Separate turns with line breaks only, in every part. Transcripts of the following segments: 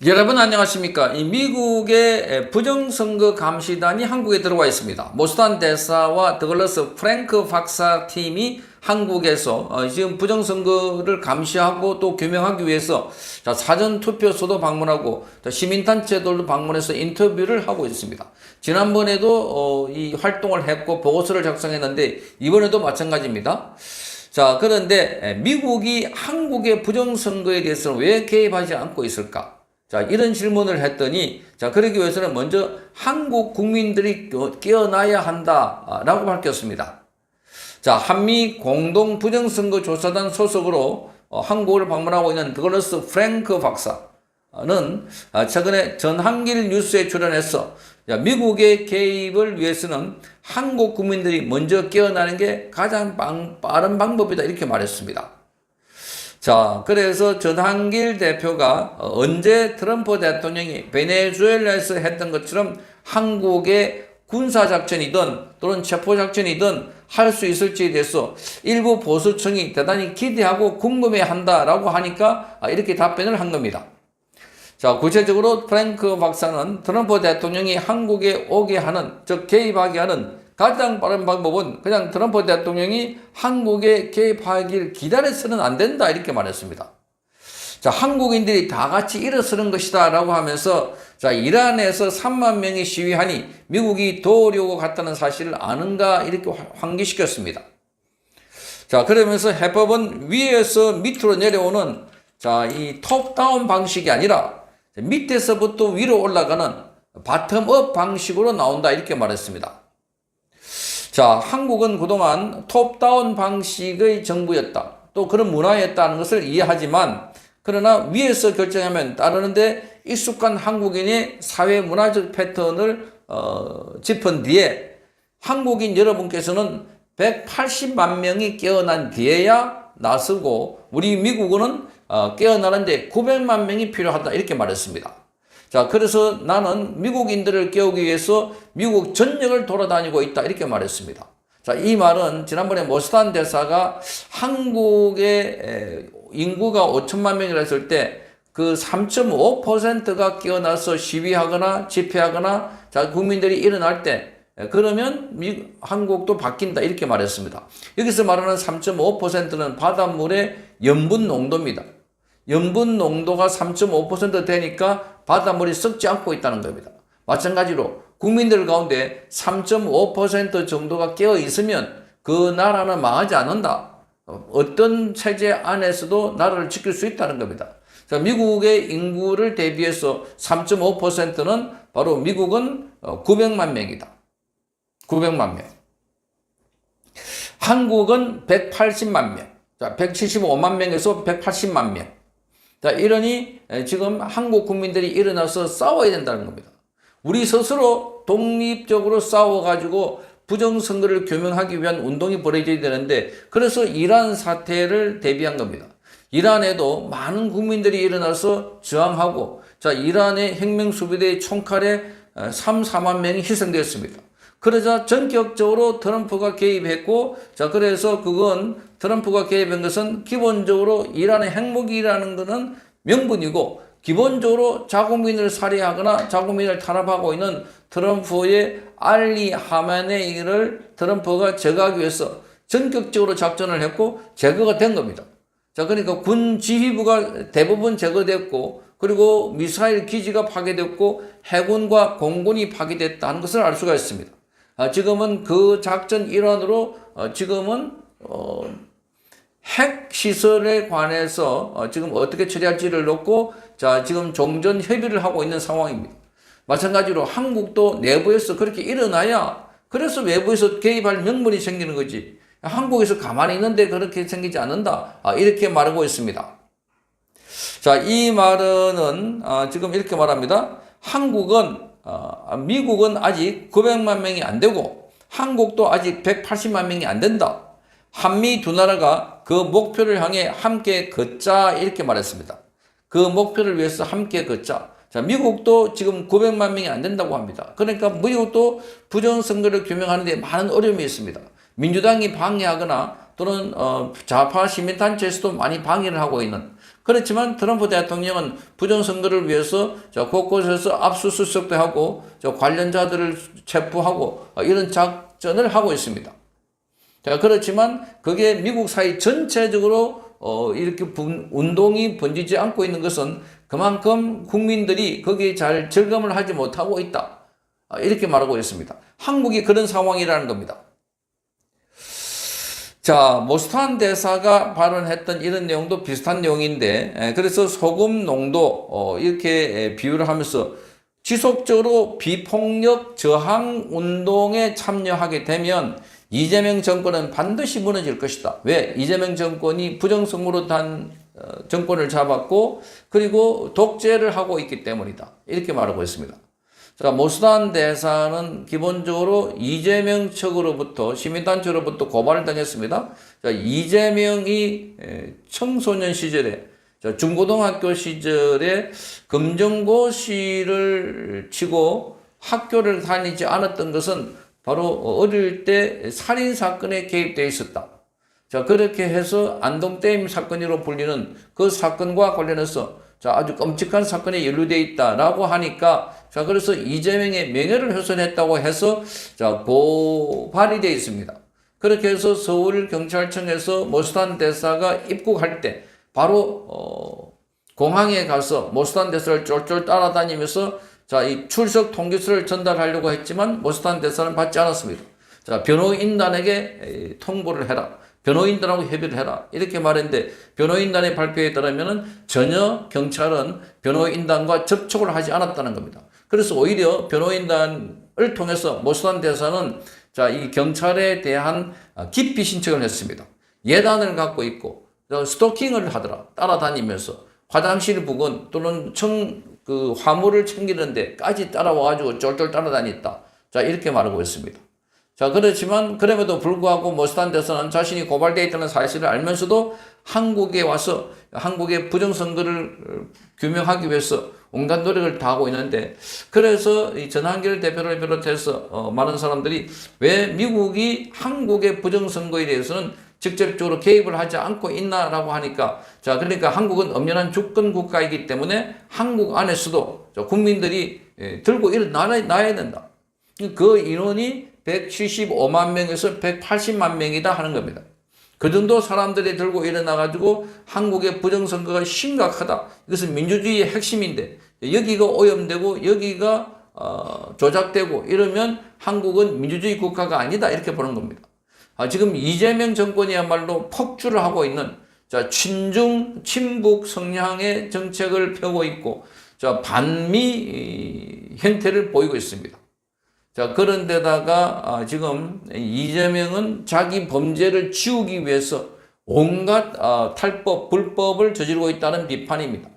여러분 안녕하십니까? 이 미국의 부정선거 감시단이 한국에 들어와 있습니다. 모스탄 대사와 더글러스 프랭크 박사 팀이 한국에서 지금 부정선거를 감시하고 또 규명하기 위해서 사전투표소도 방문하고 시민단체들도 방문해서 인터뷰를 하고 있습니다. 지난번에도 이 활동을 했고 보고서를 작성했는데 이번에도 마찬가지입니다. 자, 그런데 미국이 한국의 부정선거에 대해서는 왜 개입하지 않고 있을까? 자, 이런 질문을 했더니, 자, 그러기 위해서는 먼저 한국 국민들이 깨어나야 한다라고 밝혔습니다. 자, 한미 공동 부정선거 조사단 소속으로 한국을 방문하고 있는 더글러스 프랭크 박사는 최근에 전한길 뉴스에 출연해서 미국의 개입을 위해서는 한국 국민들이 먼저 깨어나는 게 가장 빠른 방법이다 이렇게 말했습니다. 자, 그래서 전한길 대표가 언제 트럼프 대통령이 베네수엘라에서 했던 것처럼 한국의 군사작전이든 또는 체포작전이든 할 수 있을지에 대해서 일부 보수층이 대단히 기대하고 궁금해 한다라고 하니까 이렇게 답변을 한 겁니다. 자, 구체적으로 프랭크 박사는 트럼프 대통령이 한국에 오게 하는, 즉 개입하게 하는 가장 빠른 방법은 그냥 트럼프 대통령이 한국에 개입하길 기다려서는 안 된다 이렇게 말했습니다. 자, 한국인들이 다 같이 일어서는 것이다 라고 하면서 자, 이란에서 3만 명이 시위하니 미국이 도우려고 갔다는 사실을 아는가 이렇게 환기시켰습니다. 자, 그러면서 해법은 위에서 밑으로 내려오는 자, 이 톱다운 방식이 아니라 밑에서부터 위로 올라가는 바텀업 방식으로 나온다 이렇게 말했습니다. 자, 한국은 그동안 톱다운 방식의 정부였다. 또 그런 문화였다는 것을 이해하지만 그러나 위에서 결정하면 따르는데 익숙한 한국인의 사회 문화적 패턴을 짚은 뒤에 한국인 여러분께서는 180만 명이 깨어난 뒤에야 나서고 우리 미국은 깨어나는데 900만 명이 필요하다 이렇게 말했습니다. 자, 그래서 나는 미국인들을 깨우기 위해서 미국 전역을 돌아다니고 있다 이렇게 말했습니다. 자, 이 말은 지난번에 모스탄 대사가 한국의 인구가 5천만 명이라 했을 때 그 3.5%가 깨어나서 시위하거나 집회하거나 자, 국민들이 일어날 때 그러면 한국도 바뀐다 이렇게 말했습니다. 여기서 말하는 3.5%는 바닷물의 염분 농도입니다. 염분 농도가 3.5% 되니까 바닷물이 썩지 않고 있다는 겁니다. 마찬가지로 국민들 가운데 3.5% 정도가 깨어 있으면 그 나라는 망하지 않는다. 어떤 체제 안에서도 나라를 지킬 수 있다는 겁니다. 자, 미국의 인구를 대비해서 3.5%는 바로 미국은 900만 명이다. 900만 명. 한국은 180만 명. 자, 175만 명에서 180만 명. 자, 이러니 지금 한국 국민들이 일어나서 싸워야 된다는 겁니다. 우리 스스로 독립적으로 싸워가지고 부정선거를 규명하기 위한 운동이 벌어져야 되는데 그래서 이란 사태를 대비한 겁니다. 이란에도 많은 국민들이 일어나서 저항하고 자, 이란의 혁명수비대의 총칼에 3, 4만 명이 희생되었습니다. 그러자 전격적으로 트럼프가 개입했고 자, 그래서 그건 트럼프가 개입한 것은 기본적으로 이란의 핵무기라는 것은 명분이고 기본적으로 자국민을 살해하거나 자국민을 탄압하고 있는 트럼프의 알리 하메네이를 트럼프가 제거하기 위해서 전격적으로 작전을 했고 제거가 된 겁니다. 자, 그러니까 군 지휘부가 대부분 제거됐고 그리고 미사일 기지가 파괴됐고 해군과 공군이 파괴됐다는 것을 알 수가 있습니다. 지금은 그 작전 일환으로 지금은 핵 시설에 관해서 지금 어떻게 처리할지를 놓고 자, 지금 종전 협의를 하고 있는 상황입니다. 마찬가지로 한국도 내부에서 그렇게 일어나야 그래서 외부에서 개입할 명분이 생기는 거지. 한국에서 가만히 있는데 그렇게 생기지 않는다. 이렇게 말하고 있습니다. 자, 이 말은 지금 이렇게 말합니다. 미국은 아직 900만 명이 안 되고 한국도 아직 180만 명이 안 된다. 한미 두 나라가 그 목표를 향해 함께 걷자 이렇게 말했습니다. 그 목표를 위해서 함께 걷자. 자, 미국도 지금 900만 명이 안 된다고 합니다. 그러니까 미국도 부정선거를 규명하는 데 많은 어려움이 있습니다. 민주당이 방해하거나 또는 좌파 시민단체에서도 많이 방해를 하고 있는 그렇지만 트럼프 대통령은 부정선거를 위해서 곳곳에서 압수수색도 하고 관련자들을 체포하고 이런 작전을 하고 있습니다. 자, 그렇지만 그게 미국 사회 전체적으로 이렇게 운동이 번지지 않고 있는 것은 그만큼 국민들이 거기에 잘 절감을 하지 못하고 있다. 이렇게 말하고 있습니다. 한국이 그런 상황이라는 겁니다. 자, 모스탄 대사가 발언했던 이런 내용도 비슷한 내용인데, 그래서 소금 농도 이렇게 비유를 하면서 지속적으로 비폭력 저항 운동에 참여하게 되면 이재명 정권은 반드시 무너질 것이다. 왜? 이재명 정권이 부정선거로 단 정권을 잡았고 그리고 독재를 하고 있기 때문이다. 이렇게 말하고 있습니다. 자, 모스탄 대사는 기본적으로 이재명 측으로부터 시민단체로부터 고발을 당했습니다. 자, 이재명이 청소년 시절에 중고등학교 시절에 검정고시를 치고 학교를 다니지 않았던 것은 바로 어릴 때 살인사건에 개입되어 있었다. 자, 그렇게 해서 안동댐 사건으로 불리는 그 사건과 관련해서 아주 끔찍한 사건에 연루되어 있다라고 하니까 그래서 이재명의 명예를 훼손했다고 해서 고발이 되어 있습니다. 그렇게 해서 서울경찰청에서 모스탄 대사가 입국할 때 바로 공항에 가서 모스탄 대사를 쫄쫄 따라다니면서 이 출석 통지서를 전달하려고 했지만 모스탄 대사는 받지 않았습니다. 변호인단에게 통보를 해라. 변호인단하고 협의를 해라. 이렇게 말했는데 변호인단의 발표에 따르면 전혀 경찰은 변호인단과 접촉을 하지 않았다는 겁니다. 그래서 오히려 변호인단을 통해서 모스탄 대사는 이 경찰에 대한 기피 신청을 했습니다. 예단을 갖고 있고 스토킹을 하더라. 따라다니면서 화장실 부근 또는 화물을 챙기는 데까지 따라와가지고 쫄쫄 따라다녔다. 이렇게 말하고 있습니다. 그렇지만 그럼에도 불구하고 모스탄 대사는 자신이 고발되어 있다는 사실을 알면서도 한국에 와서 한국의 부정선거를 규명하기 위해서 온갖 노력을 다하고 있는데, 그래서 이 전한길 대표를 비롯해서 많은 사람들이 왜 미국이 한국의 부정선거에 대해서는 직접적으로 개입을 하지 않고 있나라고 하니까, 그러니까 한국은 엄연한 주권 국가이기 때문에 한국 안에서도 국민들이 들고 일어나야 된다. 그 인원이 175만 명에서 180만 명이다 하는 겁니다. 그 정도 사람들이 들고 일어나가지고 한국의 부정선거가 심각하다. 이것은 민주주의의 핵심인데 여기가 오염되고 여기가 조작되고 이러면 한국은 민주주의 국가가 아니다. 이렇게 보는 겁니다. 지금 이재명 정권이야말로 폭주를 하고 있는 친중, 친북 성향의 정책을 펴고 있고 반미 형태를 보이고 있습니다. 그런데다가 지금 이재명은 자기 범죄를 지우기 위해서 온갖 탈법, 불법을 저지르고 있다는 비판입니다.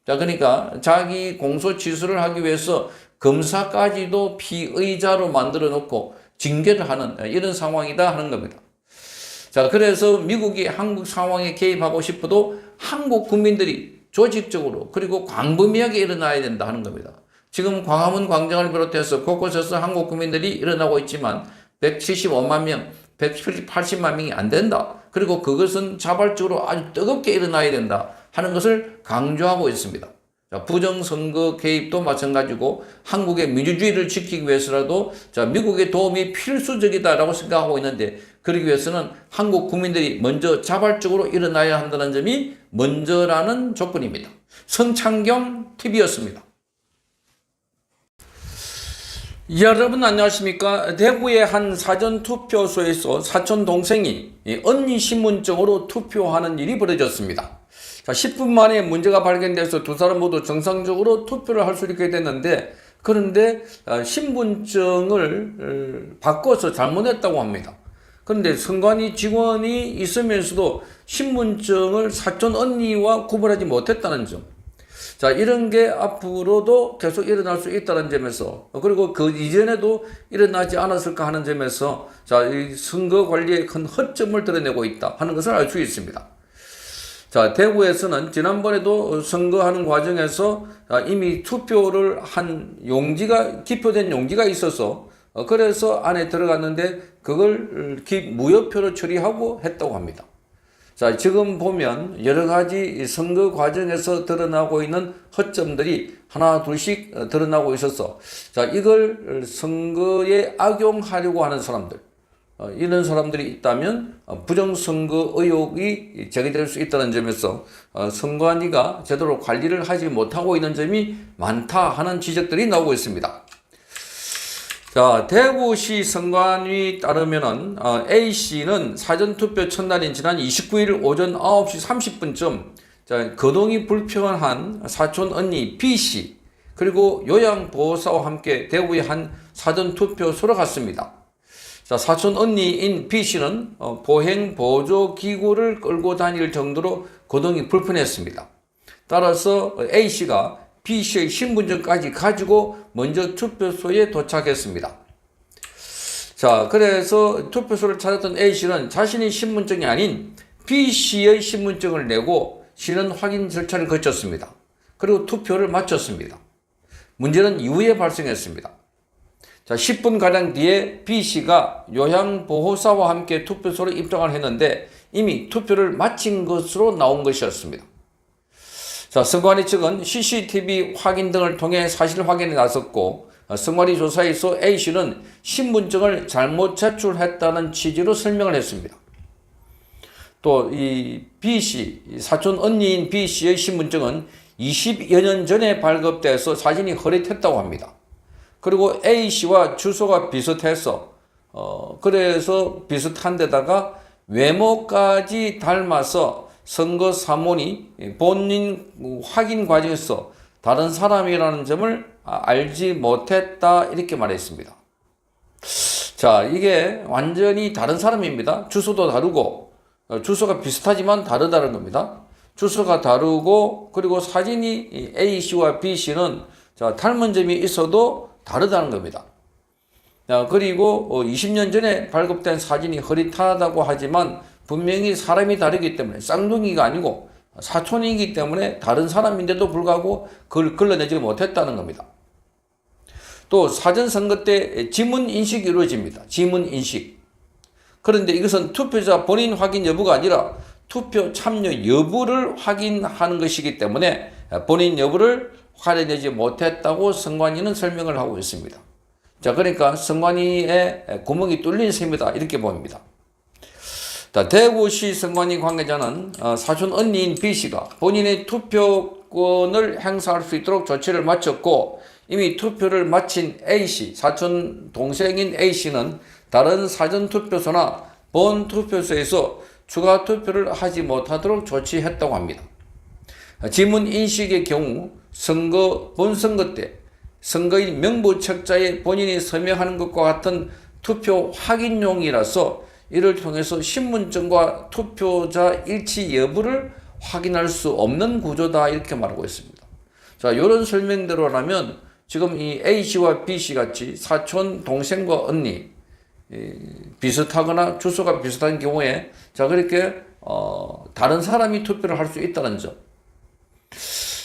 그러니까 자기 공소 취소를 하기 위해서 검사까지도 피의자로 만들어 놓고 징계를 하는 이런 상황이다 하는 겁니다. 그래서 미국이 한국 상황에 개입하고 싶어도 한국 국민들이 조직적으로 그리고 광범위하게 일어나야 된다 하는 겁니다. 지금 광화문 광장을 비롯해서 곳곳에서 한국 국민들이 일어나고 있지만 175만 명, 180만 명이 안 된다. 그리고 그것은 자발적으로 아주 뜨겁게 일어나야 된다 하는 것을 강조하고 있습니다. 부정선거 개입도 마찬가지고 한국의 민주주의를 지키기 위해서라도 미국의 도움이 필수적이다라고 생각하고 있는데, 그러기 위해서는 한국 국민들이 먼저 자발적으로 일어나야 한다는 점이 먼저라는 조건입니다. 성창경 TV였습니다. 여러분 안녕하십니까? 대구의 한 사전투표소에서 사촌 동생이 언니 신분증으로 투표하는 일이 벌어졌습니다. 10분 만에 문제가 발견돼서 두 사람 모두 정상적으로 투표를 할 수 있게 됐는데, 그런데 신분증을 바꿔서 잘못했다고 합니다. 그런데 선관위 직원이 있으면서도 신분증을 사촌 언니와 구분하지 못했다는 점. 이런 게 앞으로도 계속 일어날 수 있다는 점에서, 그리고 그 이전에도 일어나지 않았을까 하는 점에서, 이 선거 관리에 큰 허점을 드러내고 있다 하는 것을 알 수 있습니다. 대구에서는 지난번에도 선거하는 과정에서 이미 투표를 한 용지가, 기표된 용지가 있어서, 그래서 안에 들어갔는데 그걸 무효표로 처리하고 했다고 합니다. 자, 지금 보면 여러 가지 선거 과정에서 드러나고 있는 허점들이 하나 둘씩 드러나고 있어서, 자, 이걸 선거에 악용하려고 하는 사람들, 이런 사람들이 있다면 부정선거 의혹이 제기될 수 있다는 점에서 선관위가 제대로 관리를 하지 못하고 있는 점이 많다 하는 지적들이 나오고 있습니다. 자, 대구시 선관위 따르면은 A씨는 사전투표 첫날인 지난 29일 오전 9시 30분쯤 자, 거동이 불편한 사촌 언니 B씨 그리고 요양보호사와 함께 대구의 한 사전투표소로 갔습니다. 자, 사촌 언니인 B씨는 보행 보조 기구를 끌고 다닐 정도로 거동이 불편했습니다. 따라서 A씨가 B씨의 신분증까지 가지고 먼저 투표소에 도착했습니다. 자, 그래서 투표소를 찾았던 A씨는 자신의 신분증이 아닌 B씨의 신분증을 내고 신원 확인 절차를 거쳤습니다. 그리고 투표를 마쳤습니다. 문제는 이후에 발생했습니다. 자, 10분가량 뒤에 B씨가 요양보호사와 함께 투표소로 입장을 했는데 이미 투표를 마친 것으로 나온 것이었습니다. 자, 선관위 측은 CCTV 확인 등을 통해 사실 확인에 나섰고 선관위 조사에서 A씨는 신분증을 잘못 제출했다는 취지로 설명을 했습니다. 또 이 B씨, 사촌 언니인 B씨의 신분증은 20여 년 전에 발급돼서 사진이 흐릿했다고 합니다. 그리고 A씨와 주소가 비슷해서 그래서 비슷한 데다가 외모까지 닮아서 선거 사무원이 본인 확인 과정에서 다른 사람이라는 점을 알지 못했다 이렇게 말했습니다. 자, 이게 완전히 다른 사람입니다. 주소도 다르고 주소가 비슷하지만 다르다는 겁니다. 주소가 다르고 그리고 사진이 A씨와 B씨는 자, 닮은 점이 있어도 다르다는 겁니다. 자, 그리고 20년 전에 발급된 사진이 흐릿하다고 하지만 분명히 사람이 다르기 때문에 쌍둥이가 아니고 사촌이기 때문에 다른 사람인데도 불구하고 그걸 걸러내지 못했다는 겁니다. 또 사전선거 때 지문인식이 이루어집니다. 지문인식. 그런데 이것은 투표자 본인 확인 여부가 아니라 투표 참여 여부를 확인하는 것이기 때문에 본인 여부를 확인하지 못했다고 선관위는 설명을 하고 있습니다. 자, 그러니까 선관위에 구멍이 뚫린 셈이다 이렇게 봅니다. 자, 대구시 선관위 관계자는 사촌 언니인 B씨가 본인의 투표권을 행사할 수 있도록 조치를 마쳤고 이미 투표를 마친 A씨, 사촌 동생인 A씨는 다른 사전투표소나 본투표소에서 추가 투표를 하지 못하도록 조치했다고 합니다. 지문인식의 경우 본선거 때 선거인 명부책자에 본인이 서명하는 것과 같은 투표 확인용이라서 이를 통해서 신분증과 투표자 일치 여부를 확인할 수 없는 구조다 이렇게 말하고 있습니다. 자, 이런 설명대로라면 지금 이 A씨와 B씨 같이 사촌 동생과 언니 비슷하거나 주소가 비슷한 경우에 자, 그렇게 다른 사람이 투표를 할 수 있다는 점.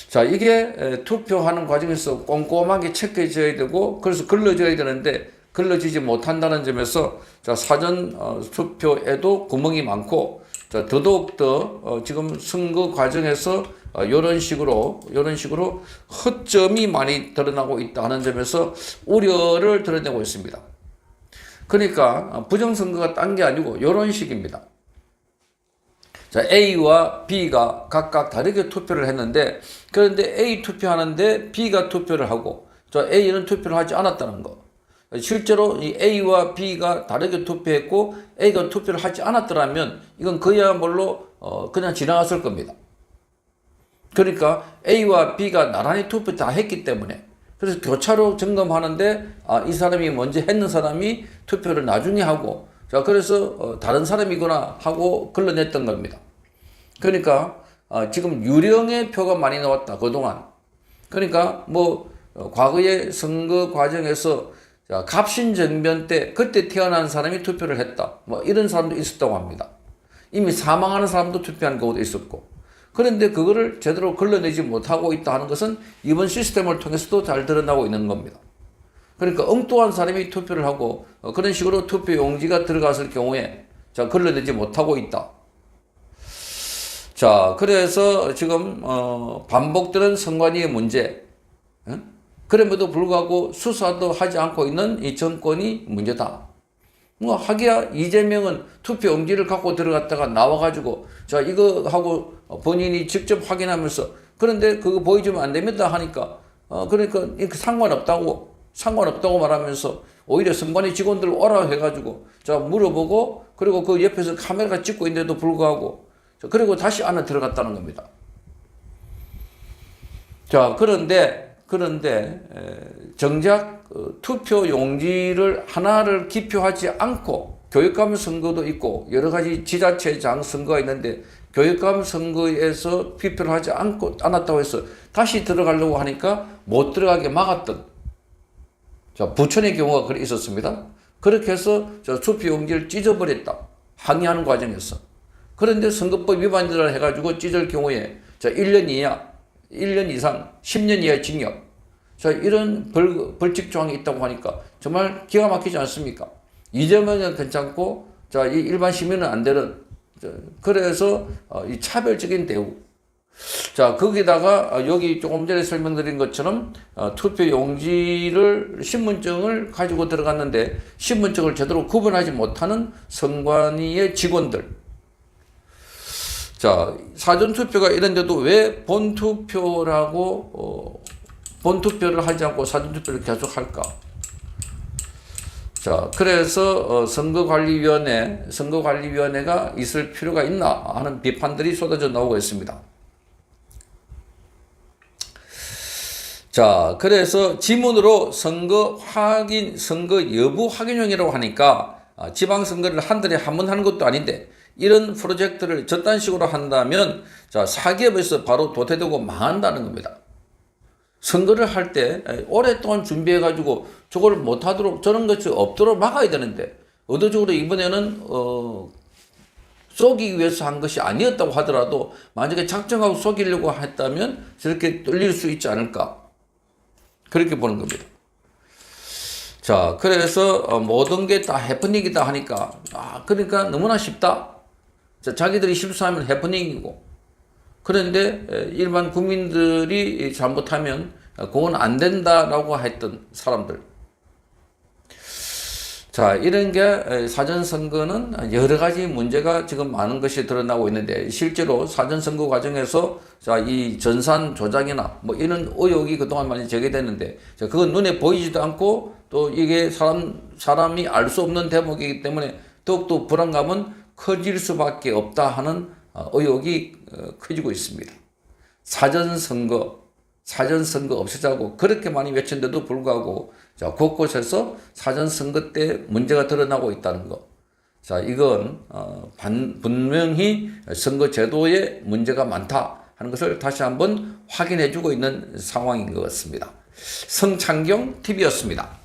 자, 이게 투표하는 과정에서 꼼꼼하게 체크해져야 되고 그래서 걸러져야 되는데 걸러지지 못한다는 점에서 자, 사전 투표에도 구멍이 많고 자, 더더욱더 지금 선거 과정에서 이런 식으로 허점이 많이 드러나고 있다는 점에서 우려를 드러내고 있습니다. 그러니까 부정선거가 딴 게 아니고 이런 식입니다. 자, A와 B가 각각 다르게 투표를 했는데 그런데 A 투표하는데 B가 투표를 하고 저 A는 투표를 하지 않았다는 거. 실제로 이 A와 B가 다르게 투표했고 A가 투표를 하지 않았더라면 이건 그야말로 그냥 지나갔을 겁니다. 그러니까 A와 B가 나란히 투표 다 했기 때문에 그래서 교차로 점검하는데 이 사람이 먼저 했는 사람이 투표를 나중에 하고 자, 그래서 다른 사람이구나 하고 걸러냈던 겁니다. 그러니까 지금 유령의 표가 많이 나왔다 그동안. 그러니까 과거의 선거 과정에서 자, 갑신정변 때 그때 태어난 사람이 투표를 했다. 이런 사람도 있었다고 합니다. 이미 사망하는 사람도 투표한 경우도 있었고. 그런데 그거를 제대로 걸러내지 못하고 있다 하는 것은 이번 시스템을 통해서도 잘 드러나고 있는 겁니다. 그러니까 엉뚱한 사람이 투표를 하고 그런 식으로 투표 용지가 들어갔을 경우에 자, 걸러내지 못하고 있다. 자, 그래서 지금 반복되는 선관위의 문제, 그럼에도 불구하고 수사도 하지 않고 있는 이 정권이 문제다. 뭐 하기야 이재명은 투표용지를 갖고 들어갔다가 나와가지고 자 이거 하고 본인이 직접 확인하면서 그런데 그거 보여주면 안 됩니다 하니까 그러니까 상관없다고 말하면서 오히려 선관위 직원들 오라 해가지고 자 물어보고 그리고 그 옆에서 카메라가 찍고 있는데도 불구하고 그리고 다시 안에 들어갔다는 겁니다. 자 그런데 정작 투표 용지를 하나를 기표하지 않고 교육감 선거도 있고 여러 가지 지자체장 선거가 있는데 교육감 선거에서 기표를 하지 않았다고 해서 다시 들어가려고 하니까 못 들어가게 막았던 자 부천의 경우가 그래 있었습니다. 그렇게 해서 투표 용지를 찢어버렸다. 항의하는 과정에서. 그런데 선거법 위반을 해가지고 찢을 경우에 자 1년 이하 1년 이상 10년 이하 징역 자 이런 벌칙 조항이 있다고 하니까 정말 기가 막히지 않습니까? 이재명은 괜찮고 자 이 일반 시민은 안 되는 그래서 이 차별적인 대우 자 거기다가 여기 조금 전에 설명드린 것처럼 투표 용지를 신분증을 가지고 들어갔는데 신분증을 제대로 구분하지 못하는 선관위의 직원들 자, 사전투표가 이런데도 왜 본투표를 하지 않고 사전투표를 계속 할까? 자, 그래서 선거관리위원회가 있을 필요가 있나 하는 비판들이 쏟아져 나오고 있습니다. 자, 그래서 지문으로 선거 여부 확인용이라고 하니까 지방선거를 한 달에 한 번 하는 것도 아닌데 이런 프로젝트를 저딴 식으로 한다면 자 사기업에서 바로 도태되고 망한다는 겁니다. 선거를 할 때 오랫동안 준비해가지고 저걸 못하도록 저런 것이 없도록 막아야 되는데 의도적으로 이번에는 쏘기 위해서 한 것이 아니었다고 하더라도 만약에 작정하고 쏘기려고 했다면 저렇게 뚫릴 수 있지 않을까 그렇게 보는 겁니다. 자 그래서 모든 게 다 해프닝이다 하니까 그러니까 너무나 쉽다. 자, 자기들이 실수하면 해프닝이고 그런데 일반 국민들이 잘못하면 그건 안 된다라고 했던 사람들 자 이런 게 사전선거는 여러 가지 문제가 지금 많은 것이 드러나고 있는데 실제로 사전선거 과정에서 자 이 전산 조작이나 뭐 이런 의혹이 그동안 많이 제기됐는데 자 그건 눈에 보이지도 않고 또 이게 사람이 알 수 없는 대목이기 때문에 더욱더 불안감은 커질 수밖에 없다 하는 의혹이 커지고 있습니다. 사전선거 없애자고 그렇게 많이 외쳤는데도 불구하고 자 곳곳에서 사전선거 때 문제가 드러나고 있다는 것. 자 이건 분명히 선거제도에 문제가 많다 하는 것을 다시 한번 확인해주고 있는 상황인 것 같습니다. 성창경 TV였습니다.